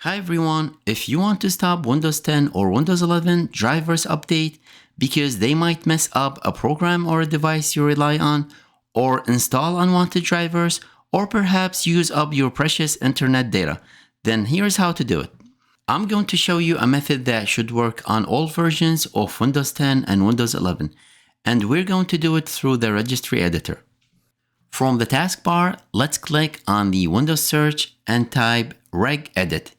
Hi everyone, if you want to stop Windows 10 or Windows 11 drivers update because they might mess up a program or a device you rely on, or install unwanted drivers, or perhaps use up your precious internet data, then here's how to do it. I'm going to show you a method that should work on all versions of Windows 10 and Windows 11, and we're going to do it through the Registry Editor. From the taskbar, let's click on the Windows search and type regedit.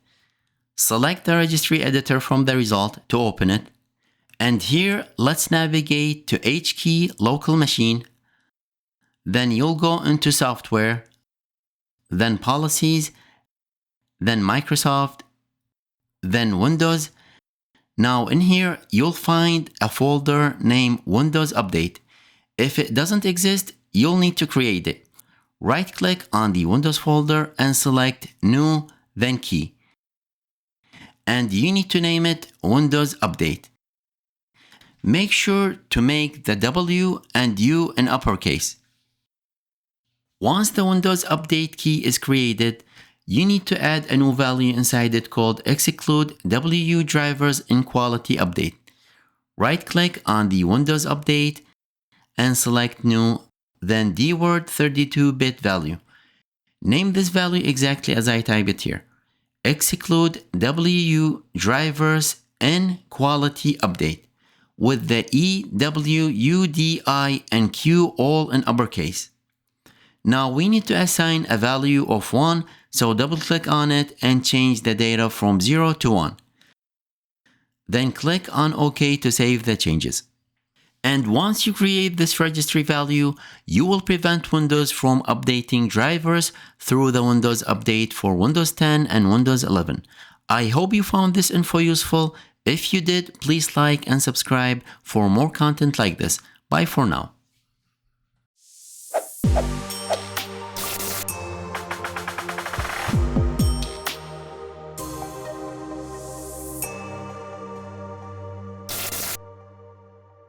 Select the Registry Editor from the result to open it. And here, let's navigate to HKey Local Machine. Then you'll go into Software, then Policies, then Microsoft, then Windows. Now in here, you'll find a folder named Windows Update. If it doesn't exist, you'll need to create it. Right-click on the Windows folder and select New, then Key. And you need to name it Windows Update. Make sure to make the W and U in uppercase. Once the Windows Update key is created, you need to add a new value inside it called exclude WU drivers in quality update. Right-click on the Windows Update and select New, then dword 32-bit value. Name this value exactly as I type it here. Exclude WU drivers in quality update with the E, W, U, D, I, and Q all in uppercase. Now we need to assign a value of 1, so double click on it and change the data from 0 to 1. Then click on OK to save the changes. And once you create this registry value, you will prevent Windows from updating drivers through the Windows Update for Windows 10 and Windows 11. I hope you found this info useful. If you did, please like and subscribe for more content like this. Bye for now.